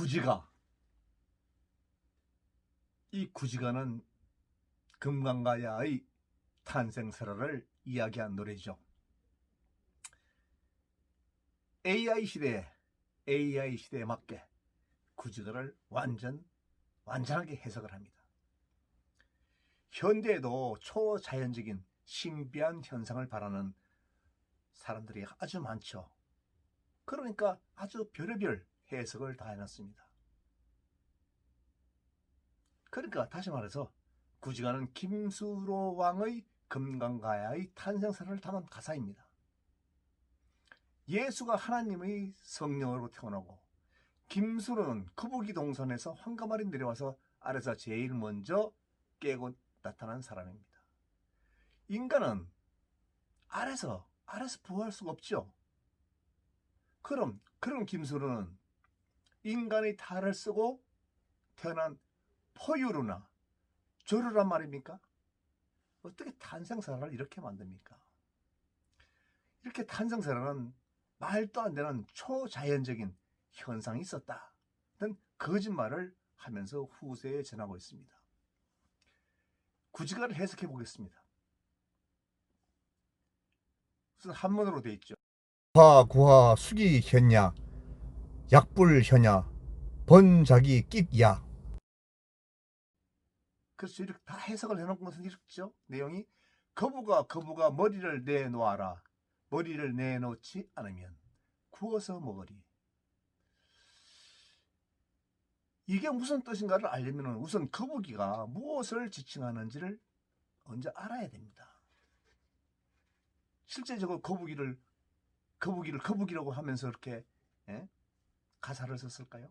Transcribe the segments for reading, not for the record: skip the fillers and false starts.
구지가. 이 구지가는 금강가야의 탄생설화를 이야기한 노래죠. AI 시대에 맞게 구지가를 완전하게 해석을 합니다. 현대에도 초자연적인 신비한 현상을 바라는 사람들이 아주 많죠. 그러니까 아주 별의별 해석을 다 해놨습니다. 그러니까 다시 말해서 구지가는 김수로 왕의 금강가야의 탄생설을 담은 가사입니다. 예수가 하나님의 성령으로 태어나고 김수로는 거북이 동산에서 황금알이 내려와서 아래서 제일 먼저 깨고 나타난 사람입니다. 인간은 아래서 부화할 수가 없죠. 그럼 김수로는 인간의 탈을 쓰고 태어난 포유류나 조류란 말입니까? 어떻게 탄생설화를 이렇게 만듭니까? 이렇게 탄생설화는 말도 안 되는 초자연적인 현상이 있었다는 거짓말을 하면서 후세에 전하고 있습니다. 구지가를 해석해 보겠습니다. 우선 한문으로 되어 있죠. 화, 구화, 수기, 현야, 약불, 현야, 번자기, 끽야. 그래서 이렇게 다 해석을 해놓은 것은 이렇죠. 내용이 거부가 머리를 내놓아라. 머리를 내놓지 않으면 구워서 먹으리. 이게 무슨 뜻인가를 알려면 우선 거북이가 무엇을 지칭하는지를 먼저 알아야 됩니다. 실제적으로 거북이를 거북이라고 하면서 이렇게 가사를 썼을까요?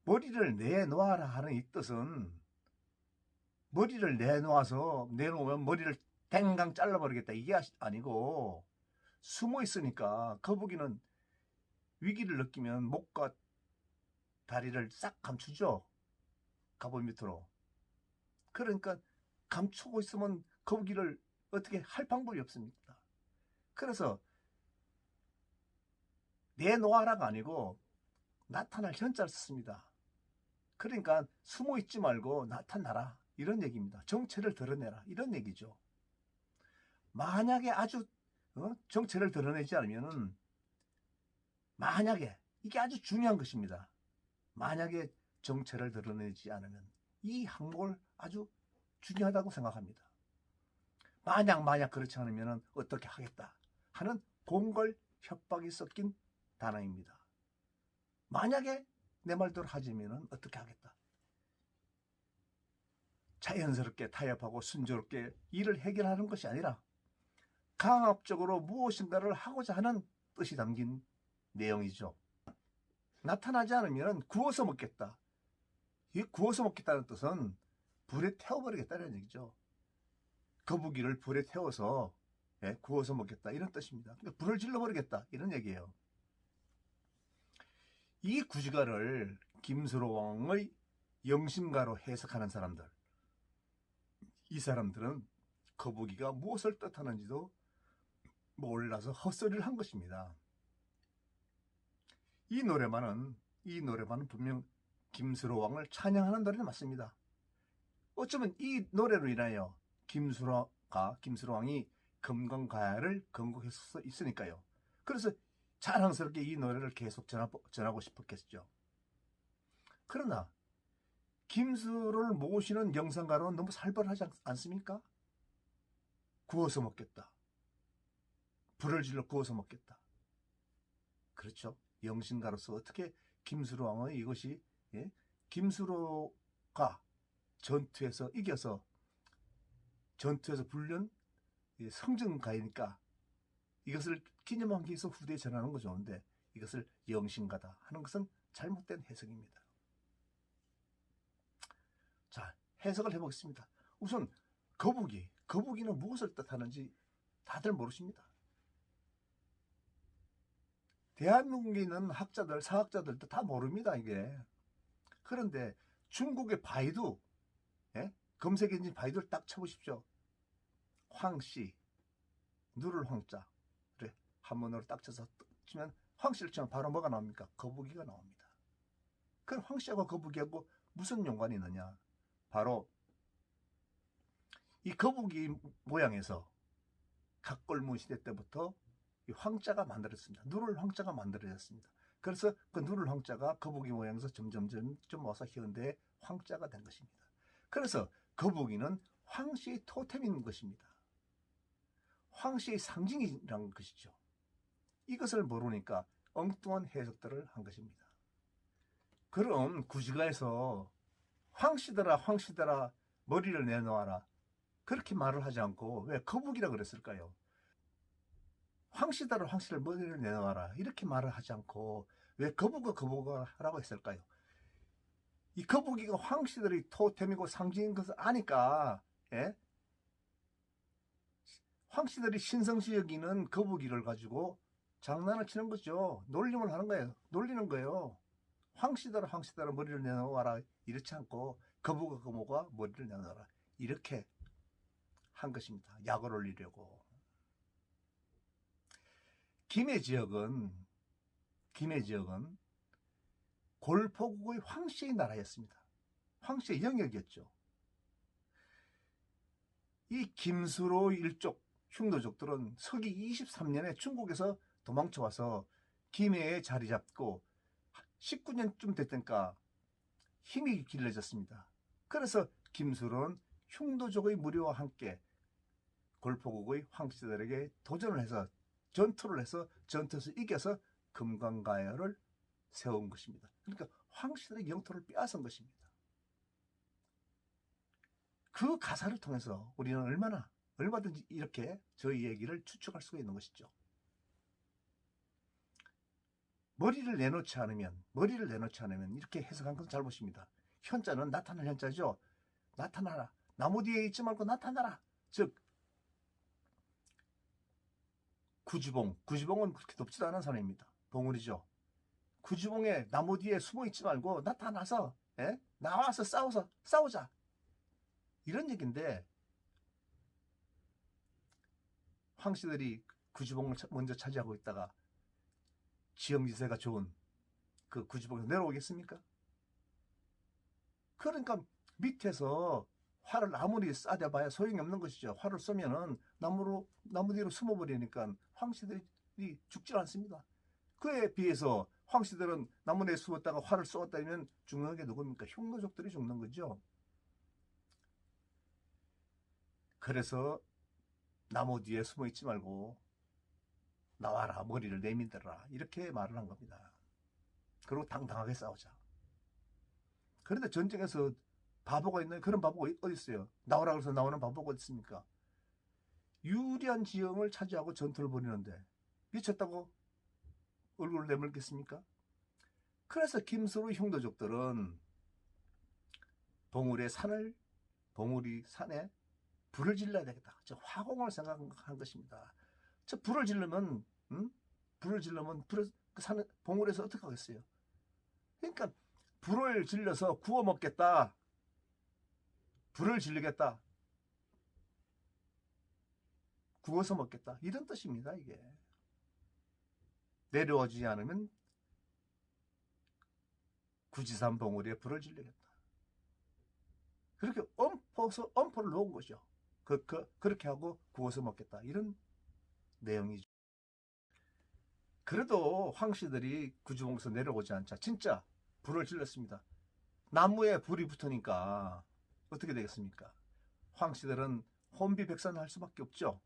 머리를 내놓아라 하는 이 뜻은 머리를 내놓으면 머리를 댕강 잘라버리겠다 이게 아니고, 숨어 있으니까 거북이는 위기를 느끼면 목과 다리를 싹 감추죠. 갑옷 밑으로. 그러니까 감추고 있으면 거북이를 어떻게 할 방법이 없습니다. 그래서 내놓아라가 아니고 나타날 현자를 썼습니다. 그러니까 숨어 있지 말고 나타나라 이런 얘기입니다. 정체를 드러내라 이런 얘기죠. 만약에 아주 정체를 드러내지 않으면은, 만약에 이게 아주 중요한 것입니다. 만약에 정체를 드러내지 않으면 이 항목을 아주 중요하다고 생각합니다. 만약 그렇지 않으면 어떻게 하겠다 하는 공걸 협박이 섞인 단어입니다. 만약에 내 말대로 하지면 어떻게 하겠다. 자연스럽게 타협하고 순조롭게 일을 해결하는 것이 아니라 강압적으로 무엇인가를 하고자 하는 뜻이 담긴 내용이죠. 나타나지 않으면 구워서 먹겠다. 이 구워서 먹겠다는 뜻은 불에 태워버리겠다는 얘기죠. 거북이를 불에 태워서 구워서 먹겠다 이런 뜻입니다. 그러니까 불을 질러버리겠다 이런 얘기예요. 이 구지가를 김수로 왕의 영심가로 해석하는 사람들, 이 사람들은 거북이가 무엇을 뜻하는지도 몰라서 헛소리를 한 것입니다. 이 노래만은 분명 김수로 왕을 찬양하는 노래는 맞습니다. 어쩌면 이 노래로 인하여 김수로 왕이 금강가야를 건국했을 수 있으니까요. 그래서 자랑스럽게 이 노래를 계속 전하고 싶었겠죠. 그러나 김수로를 모시는 영상가로는 너무 살벌하지 않습니까? 구워서 먹겠다. 불을 질러 구워서 먹겠다. 그렇죠. 영신가로서 어떻게 김수로 왕의 이것이 김수로가 전투에서 이겨서 불른 성전가이니까 이것을 기념하기 위해서 후대에 전하는 거 좋은데 이것을 영신가다 하는 것은 잘못된 해석입니다. 자, 해석을 해보겠습니다. 우선 거북이는 무엇을 뜻하는지 다들 모르십니다. 대한민국에 있는 학자들, 사학자들도 다 모릅니다, 이게. 그런데 중국의 바이두, 검색 엔진 바이두를 딱 쳐보십시오. 황씨, 누를 황자, 그래, 한문으로 딱 쳐서 치면 황씨를 치면 바로 뭐가 나옵니까? 거북이가 나옵니다. 그럼 황씨하고 거북이하고 무슨 연관이 있느냐? 바로 이 거북이 모양에서 각골문 시대 때부터 이 황자가 만들어졌습니다. 누를 황자가 만들어졌습니다. 그래서 그 누를 황자가 거북이 모양에서 점점 와서 현대의 황자가 된 것입니다. 그래서 거북이는 황씨의 토템인 것입니다. 황씨의 상징이라는 것이죠. 이것을 모르니까 엉뚱한 해석들을 한 것입니다. 그럼 구지가에서 황씨들아 머리를 내놓아라 그렇게 말을 하지 않고 왜 거북이라 그랬을까요? 황씨들아 황씨를 머리를 내놓아라 이렇게 말을 하지 않고 왜 거북아 라고 했을까요? 이 거북이가 황씨들의 토템이고 상징인 것을 아니까 예? 황씨들이 신성시 여기는 거북이를 가지고 장난을 치는 거죠. 놀림을 하는 거예요. 놀리는 거예요. 황씨들아 머리를 내놓아라 이렇지 않고 거북아 머리를 내놓아라 이렇게 한 것입니다. 약을 올리려고. 김해 지역은 골포국의 황씨의 나라였습니다. 황씨의 영역이었죠. 이 김수로 일족 흉노족들은 서기 23년에 중국에서 도망쳐와서 김해에 자리 잡고 19년쯤 됐다니까 힘이 길러졌습니다. 그래서 김수로는 흉노족의 무리와 함께 골포국의 황씨들에게 도전을 해서 전투에서 이겨서 금강가야를 세운 것입니다. 그러니까 황씨들의 영토를 빼앗은 것입니다. 그 가사를 통해서 우리는 얼마든지 이렇게 저희 얘기를 추측할 수가 있는 것이죠. 머리를 내놓지 않으면 이렇게 해석한 것은 잘못입니다. 현자는 나타날 현자죠. 나타나라. 나무 뒤에 있지 말고 나타나라. 즉 구지봉은 그렇게 높지도 않은 사람입니다. 봉우리죠. 구지봉에 나무 뒤에 숨어 있지 말고 나타나서 나와서 싸우자. 이런 얘기인데 황씨들이 구지봉을 먼저 차지하고 있다가 지형지세가 좋은 그 구지봉에서 내려오겠습니까? 그러니까 밑에서 활을 아무리 쏴대봐야 소용이 없는 것이죠. 활을 쏘면은 나무 뒤로 숨어버리니까 황씨들이 죽질 않습니다. 그에 비해서 황씨들은 나무 뒤에 숨었다가 활을 쏘았다면 죽는 게 누굽니까? 흉노족들이 죽는 거죠. 그래서 나무 뒤에 숨어 있지 말고 나와라, 머리를 내밀더라 이렇게 말을 한 겁니다. 그리고 당당하게 싸우자. 그런데 전쟁에서 바보가 있나요? 그런 바보가 어디 있어요? 나오라 그래서 나오는 바보가 어디 있습니까? 유리한 지형을 차지하고 전투를 벌이는데 미쳤다고 얼굴을 내밀겠습니까? 그래서 김수로 흉노족들은 봉우리 산에 불을 질러야 되겠다. 저 화공을 생각한 것입니다. 저 불을 지르면 봉우리에서 어떻게 하겠어요? 그러니까 불을 질러서 구워 먹겠다. 불을 지르겠다. 구워서 먹겠다. 이런 뜻입니다. 이게. 내려오지 않으면 구지산 봉우리에 불을 지르겠다. 그렇게 엄포를 놓은 거죠. 그렇게 하고 구워서 먹겠다. 이런 내용이죠. 그래도 황씨들이 구지봉에서 내려오지 않자 진짜 불을 질렀습니다. 나무에 불이 붙으니까 어떻게 되겠습니까? 황씨들은 혼비백산할 수밖에 없죠.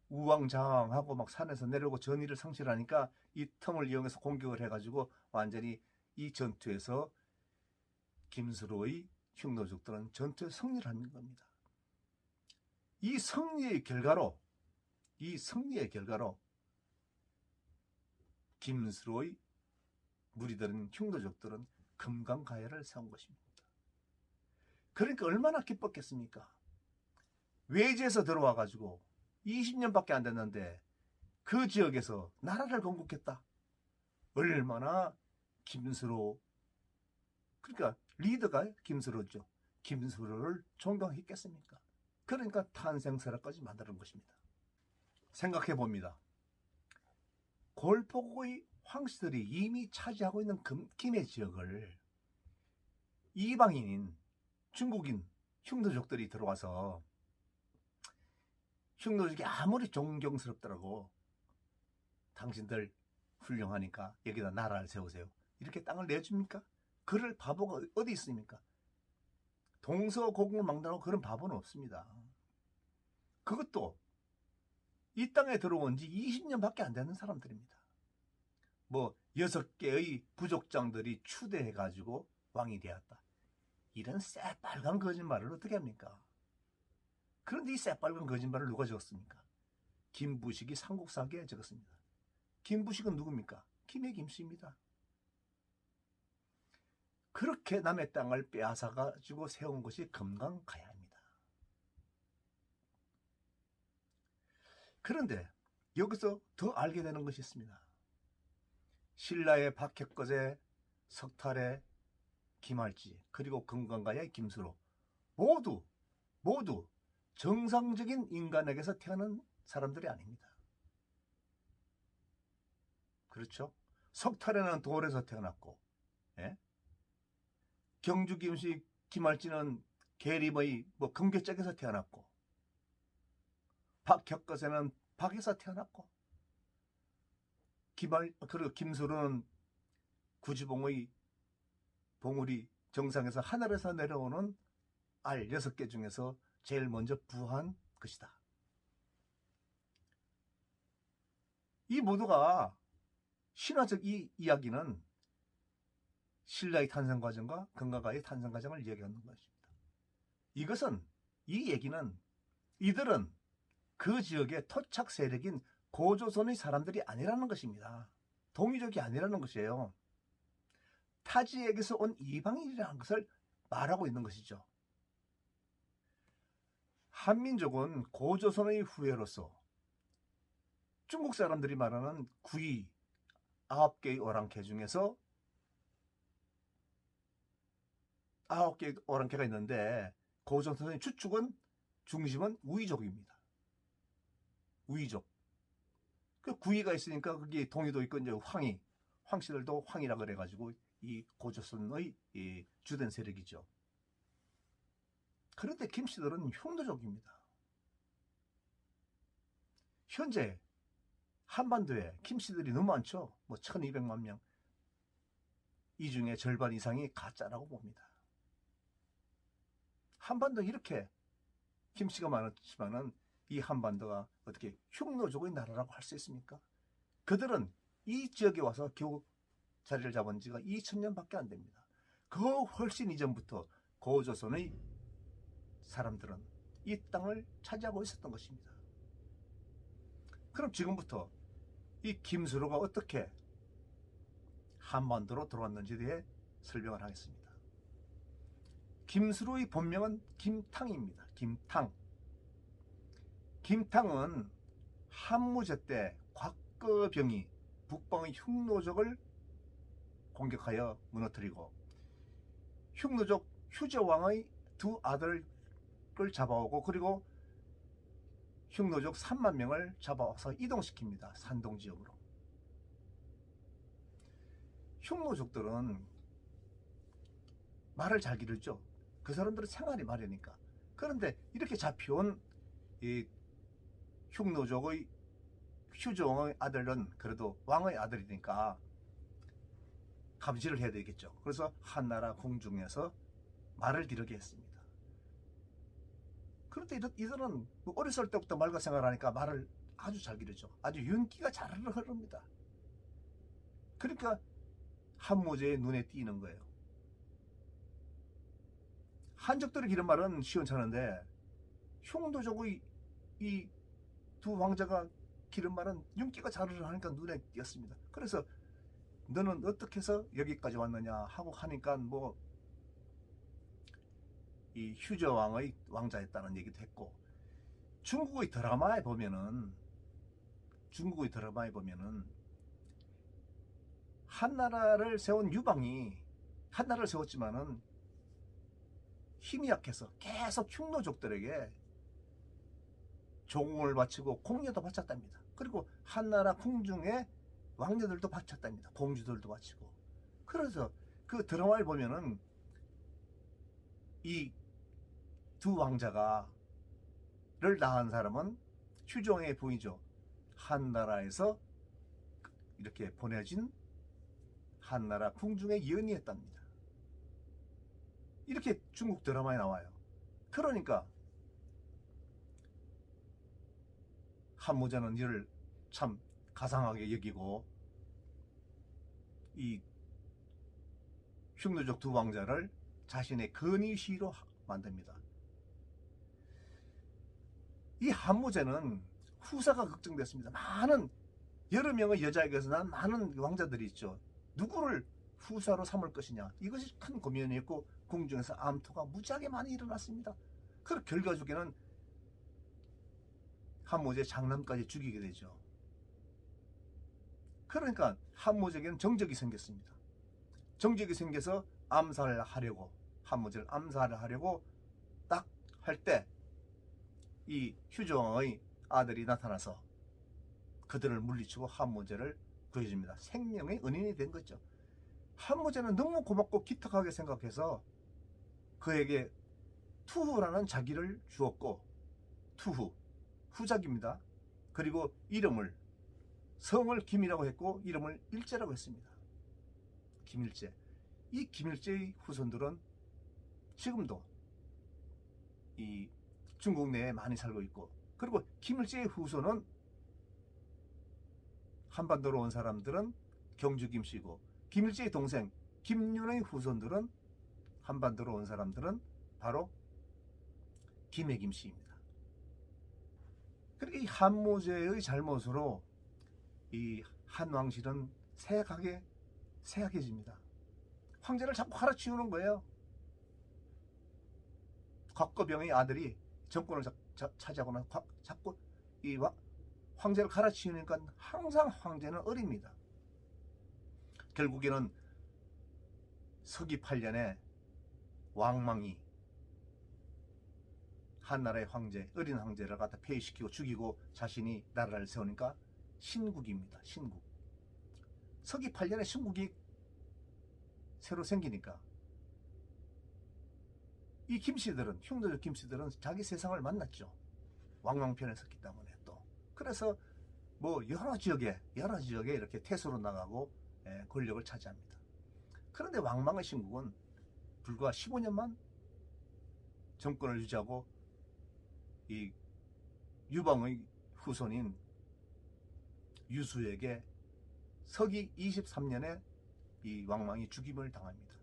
우왕좌왕하고 막 산에서 내려오고 전의를 상실하니까 이 틈을 이용해서 공격을 해가지고 완전히 이 전투에서 김수로의 흉노족들은 전투에 승리를 하는 겁니다. 이 승리의 결과로 김수로의 무리들은 흉노족들은 금강가야를 세운 것입니다. 그러니까 얼마나 기뻤겠습니까? 외지에서 들어와가지고 20년밖에 안 됐는데 그 지역에서 나라를 건국했다. 얼마나 김수로, 그러니까 리더가 김수로죠. 김수로를 존경했겠습니까? 그러니까 탄생설화까지 만드는 것입니다. 생각해 봅니다. 골포국의 황씨들이 이미 차지하고 있는 김해 지역을 이방인인 중국인 흉노족들이 들어와서 흉노족이 아무리 존경스럽더라고 당신들 훌륭하니까 여기다 나라를 세우세요. 이렇게 땅을 내줍니까? 그럴 바보가 어디 있습니까? 동서고금망다라고 그런 바보는 없습니다. 그것도 이 땅에 들어온 지 20년밖에 안 되는 사람들입니다. 뭐 6개의 부족장들이 추대해가지고 왕이 되었다. 이런 새빨간 거짓말을 어떻게 합니까? 그런데 이 새빨간 거짓말을 누가 적었습니까? 김부식이 삼국사기에 적었습니다. 김부식은 누굽니까? 김해 김씨입니다. 그렇게 남의 땅을 빼앗아가지고 세운 것이 금강가야입니다. 그런데 여기서 더 알게 되는 것이 있습니다. 신라의 박혁거제, 석탈의 김할지, 그리고 금강가야의 김수로 모두 정상적인 인간에게서 태어난 사람들이 아닙니다. 그렇죠? 석탈에는 돌에서 태어났고, 예? 경주 김씨 김할지는 계림의 금괴짝에서 태어났고, 박혁거제는 박에서 태어났고, 그리고 김수로는 구지봉의 봉우리 정상에서 하늘에서 내려오는 알 6개 중에서 제일 먼저 부한 것이다. 이 모두가 신화적 이 이야기는 신라의 탄생 과정과 금강가의 탄생 과정을 이야기하는 것입니다. 이 얘기는 이들은 그 지역의 토착 세력인 고조선의 사람들이 아니라는 것입니다. 동이족이 아니라는 것이에요. 타지에게서 온 이방인이라는 것을 말하고 있는 것이죠. 한민족은 고조선의 후예로서 중국 사람들이 말하는 구이 9개의 오랑캐 중에서 9개의 오랑캐가 있는데 고조선의 주축은 중심은 우이족입니다. 우이족. 그 구이가 있으니까 거기 동이도 있고 이제 황씨들도 황이라 그래가지고 이 고조선의 이 주된 세력이죠. 그런데 김씨들은 흉노족입니다. 현재 한반도에 김씨들이 너무 많죠. 뭐 1200만 명. 이 중에 절반 이상이 가짜라고 봅니다. 한반도 이렇게 김씨가 많았지만은 이 한반도가 어떻게 흉노족의 나라라고 할 수 있습니까? 그들은 이 지역에 와서 겨우 자리를 잡은 지가 2000년밖에 안 됩니다. 그 훨씬 이전부터 고조선의 사람들은 이 땅을 차지하고 있었던 것입니다. 그럼 지금부터 이 김수로가 어떻게 한반도로 들어왔는지에 대해 설명을 하겠습니다. 김수로의 본명은 김탕입니다. 김탕. 김탕은 한무제 때 곽거병이 북방의 흉노족을 공격하여 무너뜨리고 흉노족 휴저왕의 두 아들을 잡아오고 그리고 흉노족 3만 명을 잡아와서 이동시킵니다. 산동 지역으로. 흉노족들은 말을 잘 기르죠. 그 사람들은 생활이 말이니까. 그런데 이렇게 잡혀온 이 흉노족의 휴저왕의 아들은 그래도 왕의 아들이니까 감시를 해야 되겠죠. 그래서 한나라 궁중에서 말을 기르게 했습니다. 그런데 이들은 어렸을 때부터 말과 생활하니까 말을 아주 잘 기르죠. 아주 윤기가 잘 흐릅니다. 그러니까 한무제의 눈에 띄는 거예요. 한적들이 기른 말은 시원찮은데 흉노족의 이 두 왕자가 기른 말은 윤기가 잘 흐르니까 눈에 띄었습니다. 그래서 너는 어떻게 해서 여기까지 왔느냐 하고 하니까 뭐 이 휴저왕의 왕자였다는 얘기도 했고, 중국의 드라마에 보면은 한나라를 세운 유방이 한나라를 세웠지만은 힘이 약해서 계속 흉노족들에게 종을 바치고 공여도 바쳤답니다. 그리고 한나라 궁중의 왕녀들도 바쳤답니다. 공주들도 바치고. 그래서 그 드라마를 보면은 이 두 왕자가를 낳은 사람은 휴종의 부인이죠. 한나라에서 이렇게 보내진 한나라 궁중의 연희였답니다. 이렇게 중국 드라마에 나와요. 그러니까 한무자는 이를 참 가상하게 여기고 이 흉노족 두 왕자를 자신의 근위시로 만듭니다. 이 한무제는 후사가 걱정됐습니다. 많은 여러 명의 여자에게서 난 많은 왕자들이 있죠. 누구를 후사로 삼을 것이냐, 이것이 큰 고민이었고 궁중에서 암투가 무지하게 많이 일어났습니다. 그 결과적에는 한무제 장남까지 죽이게 되죠. 그러니까 한무제에게는 정적이 생겼습니다. 정적이 생겨서 암살을 하려고, 한무제를 암살을 하려고 딱 할 때 이 휴종의 아들이 나타나서 그들을 물리치고 한무제를 구해줍니다. 생명의 은인이 된 거죠. 한무제는 너무 고맙고 기특하게 생각해서 그에게 투후라는 자기를 주었고, 투후, 후작입니다. 그리고 이름을, 성을 김이라고 했고 이름을 일제라고 했습니다. 김일제. 이 김일제의 후손들은 지금도 이 중국 내에 많이 살고 있고, 그리고 김일제의 후손은 한반도로 온 사람들은 경주 김씨고, 김일제의 동생 김윤의 후손들은 한반도로 온 사람들은 바로 김해 김씨입니다. 그러니까 이 한무제의 잘못으로 이 한왕실은 세하게집니다. 황제를 자꾸 갈아치우는 거예요. 곽거병의 아들이 정권을 차지하고 나서 자꾸 이 황제를 갈아치우니까 항상 황제는 어립니다. 결국에는 서기 8년에 왕망이 한나라의 황제, 어린 황제를 갖다 폐위시키고 죽이고 자신이 나라를 세우니까 신국입니다. 신국. 서기 8년에 신국이 새로 생기니까 이 김씨들은, 흉노족 김씨들은 자기 세상을 만났죠. 왕왕편에 섰기 때문에. 또 그래서 뭐 여러 지역에 이렇게 퇴소로 나가고 권력을 차지합니다. 그런데 왕망의 신국은 불과 15년만 정권을 유지하고 이 유방의 후손인 유수에게 서기 23년에 이 왕망이 죽임을 당합니다.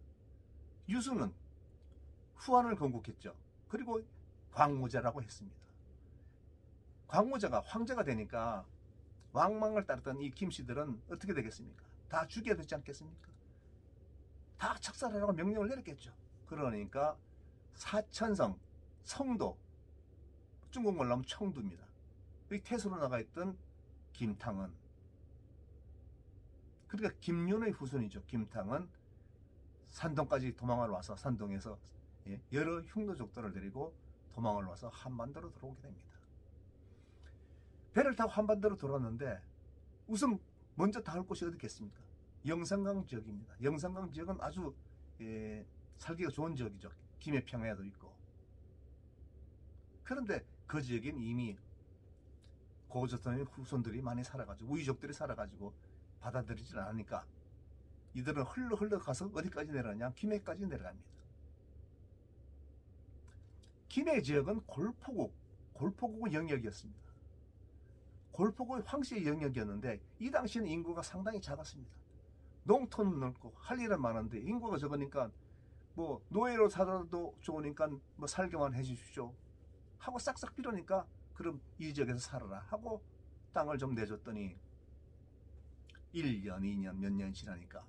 유수는 후한을 건국했죠. 그리고 광무제라고 했습니다. 광무제가 황제가 되니까 왕망을 따르던 이 김씨들은 어떻게 되겠습니까? 다 죽여야 되지 않겠습니까? 다 착살하라고 명령을 내렸겠죠. 그러니까 사천성, 성도, 중국말로 하면 청두입니다. 여기 태수로 나가 있던 김탕은, 그러니까 김윤의 후손이죠. 김탕은 산동까지 도망을 와서 산동에서 여러 흉노족들을 데리고 도망을 와서 한반도로 들어오게 됩니다. 배를 타고 한반도로 들어왔는데 우선 먼저 닿을 곳이 어디 있겠습니까? 영산강 지역입니다. 영산강 지역은 아주 살기가 좋은 지역이죠. 김해평야도 있고. 그런데 그 지역엔 이미 고조선의 후손들이 많이 살아가지고, 우이족들이 살아가지고 받아들이질 않으니까 이들은 흘러 가서 어디까지 내려가냐? 김해까지 내려갑니다. 김해 지역은 골포국 영역이었습니다. 골포국의 황씨의 영역이었는데 이 당시에는 인구가 상당히 작았습니다. 농토는 넓고 할 일은 많은데 인구가 적으니까 뭐 노예로 살아도 좋으니까 뭐 살게만 해주십시오 하고 싹싹 빌으니까 그럼 이 지역에서 살아라 하고 땅을 좀 내줬더니 1년, 2년, 몇 년 지나니까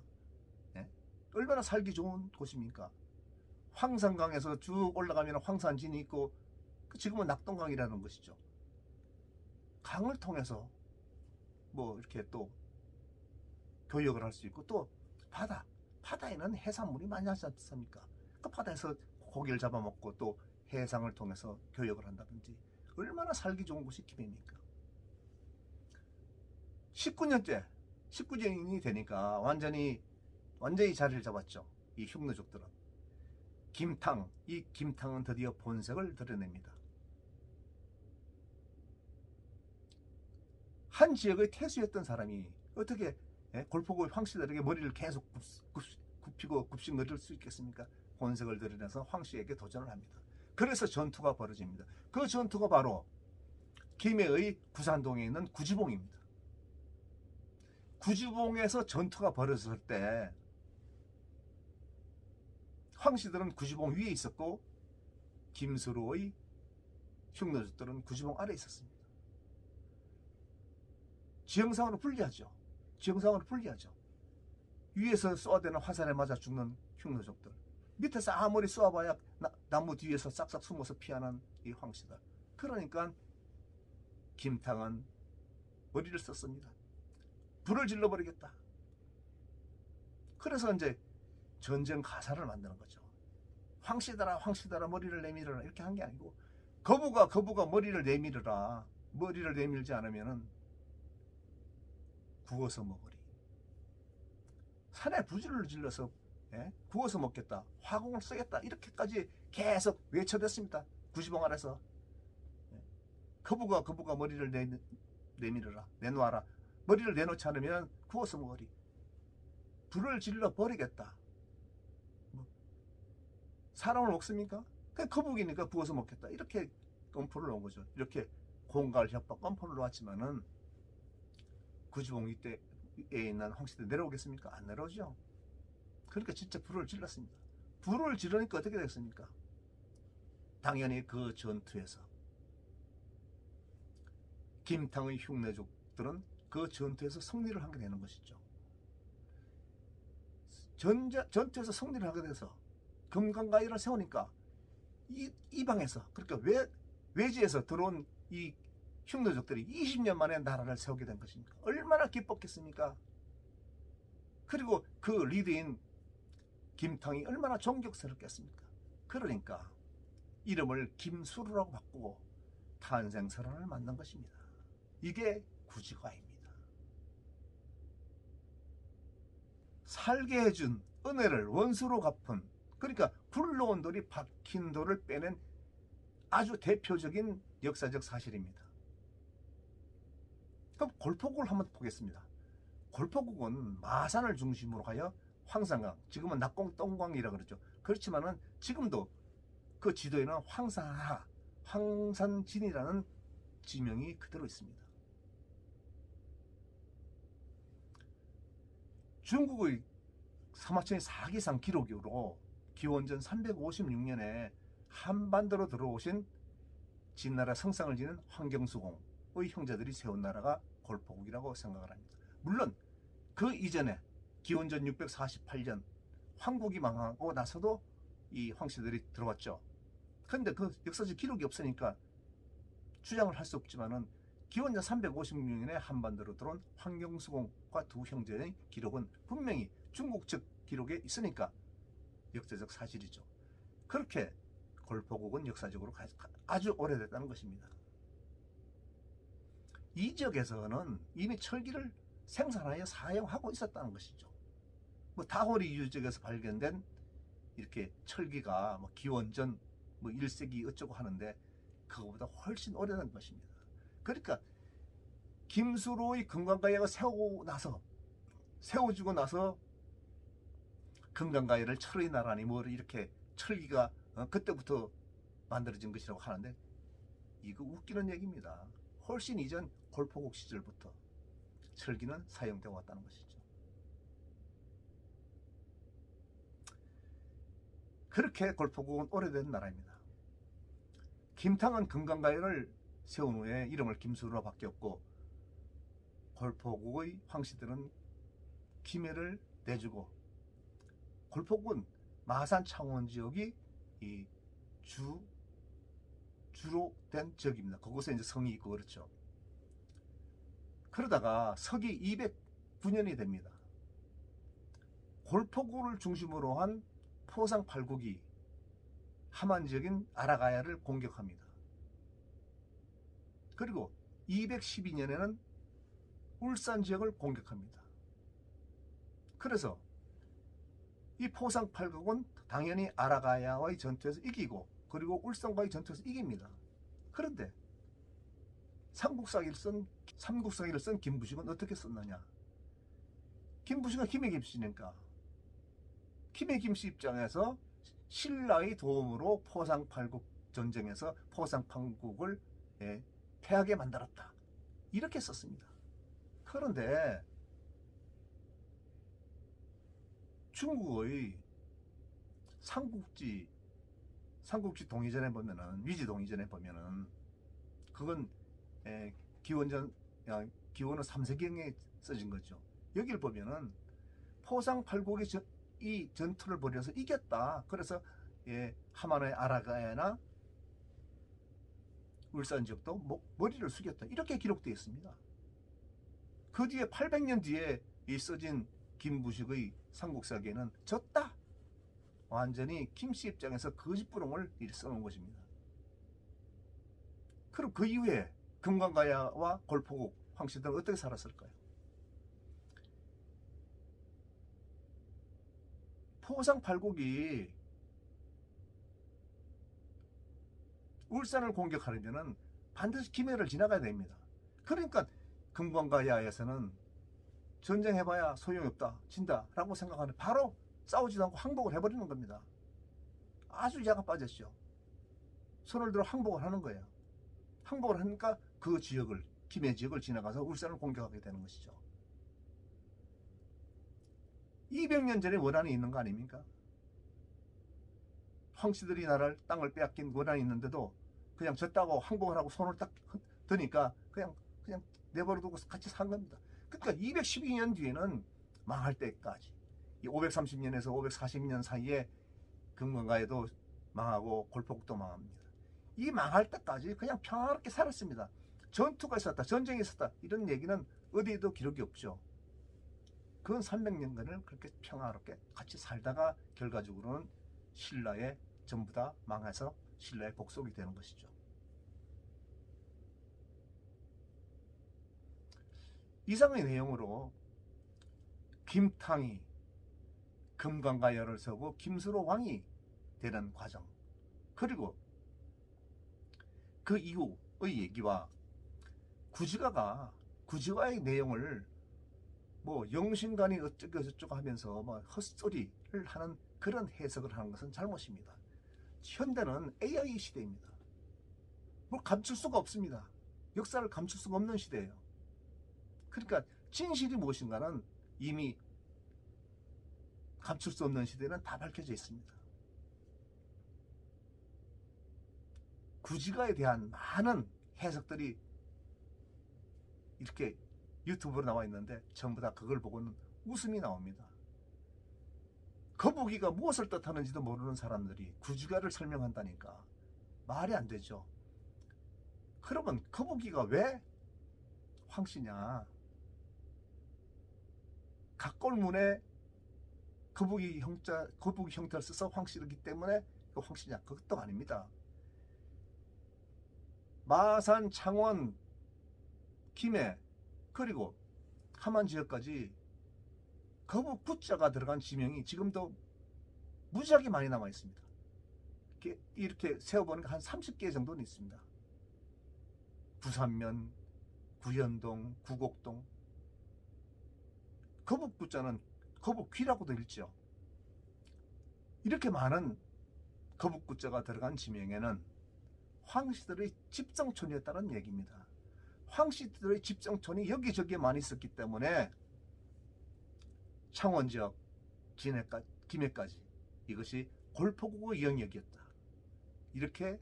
얼마나 살기 좋은 곳입니까? 황산강에서 쭉 올라가면 황산진이 있고 지금은 낙동강이라는 것이죠. 강을 통해서 뭐 이렇게 또 교역을 할 수 있고, 또 바다에는 해산물이 많이 하지 않습니까? 그 바다에서 고기를 잡아먹고 또 해상을 통해서 교역을 한다든지 얼마나 살기 좋은 곳이 김해입니까? 19년째 19년이 되니까 완전히 자리를 잡았죠. 이 흉노족들은. 이 김탕은 드디어 본색을 드러냅니다. 한 지역의 태수였던 사람이 어떻게 골포구 황씨들에게 머리를 계속 굽히고 굽신거릴 수 있겠습니까? 본색을 드러내서 황씨에게 도전을 합니다. 그래서 전투가 벌어집니다. 그 전투가 바로 김해의 구산동에 있는 구지봉입니다. 구지봉에서 전투가 벌어졌을 때 황씨들은 구지봉 위에 있었고 김수로의 흉노족들은 구지봉 아래에 있었습니다. 지형상으로 불리하죠. 위에서 쏘아대는 화살에 맞아 죽는 흉노족들, 밑에서 아무리 쏘아봐야 나무 뒤에서 싹싹 숨어서 피하는 이 황씨들. 그러니까 김탕은 머리를 썼습니다. 불을 질러버리겠다. 그래서 이제 전쟁 가사를 만드는 거죠. 황씨들아 머리를 내밀어라 이렇게 한 게 아니고 거부가 머리를 내밀어라. 머리를 내밀지 않으면은 구워서 먹으리. 산에 부지를 질러서 구워서 먹겠다. 화공을 쓰겠다. 이렇게까지 계속 외쳐댔습니다. 구지봉 아래서. 거부가 머리를 내밀어라. 내놓아라. 머리를 내놓지 않으면 구워서 먹으리. 불을 질러 버리겠다. 사람을 먹습니까? 그냥 거북이니까 구워서 먹겠다. 이렇게 껌포를 놓은 거죠. 이렇게 공갈 협박 껌포를 놓았지만은 구지봉 이때에 있는 황씨들 내려오겠습니까? 안 내려오죠. 그러니까 진짜 불을 질렀습니다. 불을 지르니까 어떻게 됐습니까? 당연히 그 전투에서 김탕의 흉내족들은 그 전투에서 승리를 하게 되는 것이죠. 전투에서 승리를 하게 돼서 금강가위를 세우니까 이 방에서, 그러니까 외지에서 들어온 이 흉노족들이 20년 만에 나라를 세우게 된 것입니까? 얼마나 기뻤겠습니까? 그리고 그 리더인 김탕이 얼마나 존경스럽겠습니까? 그러니까 이름을 김수루라고 바꾸고 탄생설화를 만든 것입니다. 이게 구지과입니다. 살게 해준 은혜를 원수로 갚은, 그러니까 굴러온 돌이 박힌 돌을 빼낸 아주 대표적인 역사적 사실입니다. 그럼 골포국을 한번 보겠습니다. 골포국은 마산을 중심으로 하여 황산강, 지금은 낙공 똥광이라 그러죠. 그렇지만은 지금도 그 지도에는 황산진이라는 지명이 그대로 있습니다. 중국의 사마천의 사기상 기록으로 기원전 356년에 한반도로 들어오신 진나라 성상을 지닌 황경수공의 형제들이 세운 나라가 골포국이라고 생각을 합니다. 물론 그 이전에 기원전 648년 황국이 망하고 나서도 이 황씨들이 들어왔죠. 그런데 그 역사적 기록이 없으니까 주장을 할 수 없지만은 기원전 356년에 한반도로 들어온 황경수공과 두 형제의 기록은 분명히 중국 측 기록에 있으니까 역사적 사실이죠. 그렇게 골포국은 역사적으로 아주 오래됐다는 것입니다. 이 지역에서는 이미 철기를 생산하여 사용하고 있었다는 것이죠. 다호리 유적에서 발견된 이렇게 철기가 기원전 1세기 어쩌고 하는데 그거보다 훨씬 오래된 것입니다. 그러니까 김수로의 금강가야가 세워지고 나서 금강가야를 철의 나라니 이렇게 철기가 그때부터 만들어진 것이라고 하는데 이거 웃기는 얘기입니다. 훨씬 이전 골포국 시절부터 철기는 사용되어 왔다는 것이죠. 그렇게 골포국은 오래된 나라입니다. 김탕은 금강가야를 세운 후에 이름을 김수로로 바뀌었고 골포국의 황씨들은 김해를 내주고, 골포국은 마산 창원 지역이 주로 된 지역입니다. 그곳에 이제 성이 있고 그렇죠. 그러다가 서기 209년이 됩니다. 골포국을 중심으로 한 포상 8국이 함안 지역인 아라가야를 공격합니다. 그리고 212년에는 울산 지역을 공격합니다. 그래서 이 포상팔국은 당연히 아라가야와의 전투에서 이기고 그리고 울산과의 전투에서 이깁니다. 그런데 삼국사기를 쓴 김부식은 어떻게 썼느냐? 김부식은 김해 김씨니까 김해 김씨 입장에서 신라의 도움으로 포상팔국 전쟁에서 포상팔국을 패하게 만들었다. 이렇게 썼습니다. 그런데 중국의 삼국지 동의전에 보면은, 위지 동의전에 보면은, 그건 기원은 3세기경에 써진 거죠. 여기를 보면은 포상팔국이 이 전투를 벌여서 이겼다. 그래서 하만의 아라가야나 울산 지역도 머리를 숙였다. 이렇게 기록되어 있습니다. 그 뒤에 800년 뒤에 써진 김부식의 삼국사기에는 졌다. 완전히 김씨 입장에서 거짓부렁을 써놓은 것입니다. 그럼 그 이후에 금관가야와 골포국 황씨들은 어떻게 살았을까요? 포상팔국이 울산을 공격하려면 반드시 김해를 지나가야 됩니다. 그러니까 금관가야에서는 전쟁해봐야 소용이 없다, 진다 라고 생각하는, 바로 싸우지도 않고 항복을 해버리는 겁니다. 아주 야가 빠졌죠. 손을 들어 항복을 하는 거예요. 항복을 하니까 그 지역을, 김해 지역을 지나가서 울산을 공격하게 되는 것이죠. 200년 전에 원한이 있는 거 아닙니까? 황씨들이 나라를, 땅을 빼앗긴 원한이 있는데도 그냥 졌다고 항복을 하고 손을 딱 드니까 그냥 내버려두고 같이 산 겁니다. 그러니까 212년 뒤에는 망할 때까지, 이 530년에서 540년 사이에 금관가에도 망하고 골포국도 망합니다. 이 망할 때까지 그냥 평화롭게 살았습니다. 전투가 있었다, 전쟁이 있었다, 이런 얘기는 어디에도 기록이 없죠. 그건 300년간을 그렇게 평화롭게 같이 살다가 결과적으로는 신라에 전부 다 망해서 신라의 복속이 되는 것이죠. 이상의 내용으로 김탕이 금관가야를 서고 김수로 왕이 되는 과정, 그리고 그 이후의 얘기와 구지가의 내용을 영신간이 어쩌고 하면서 헛소리를 하는 그런 해석을 하는 것은 잘못입니다. 현대는 AI 시대입니다. 감출 수가 없습니다. 역사를 감출 수가 없는 시대예요. 그러니까 진실이 무엇인가는 이미 감출 수 없는 시대는 다 밝혀져 있습니다. 구지가에 대한 많은 해석들이 이렇게 유튜브로 나와 있는데 전부 다 그걸 보고는 웃음이 나옵니다. 거북이가 무엇을 뜻하는지도 모르는 사람들이 구지가를 설명한다니까 말이 안 되죠. 그러면 거북이가 왜 황씨냐? 각골문에 거북이 형태를 써서 황씨이기 때문에 그 황씨냐? 그것도 아닙니다. 마산, 창원, 김해, 그리고 함안 지역까지 거북 구자가 들어간 지명이 지금도 무지하게 많이 남아 있습니다. 이렇게 세어보니까 한 30개 정도는 있습니다. 부산면, 구현동, 구곡동. 거북 구자는 거북귀라고도 읽죠. 이렇게 많은 거북 구자가 들어간 지명에는 황씨들의 집성촌이었다는 얘기입니다. 황씨들의 집성촌이 여기저기에 많이 있었기 때문에 창원 지역, 김해까지 이것이 골포국의 영역이었다. 이렇게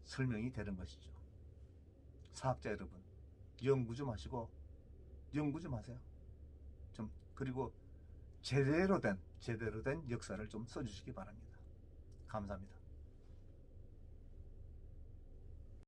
설명이 되는 것이죠. 사학자 여러분, 연구 좀 하시고 연구 좀 하세요. 그리고 제대로 된 역사를 좀 써주시기 바랍니다. 감사합니다.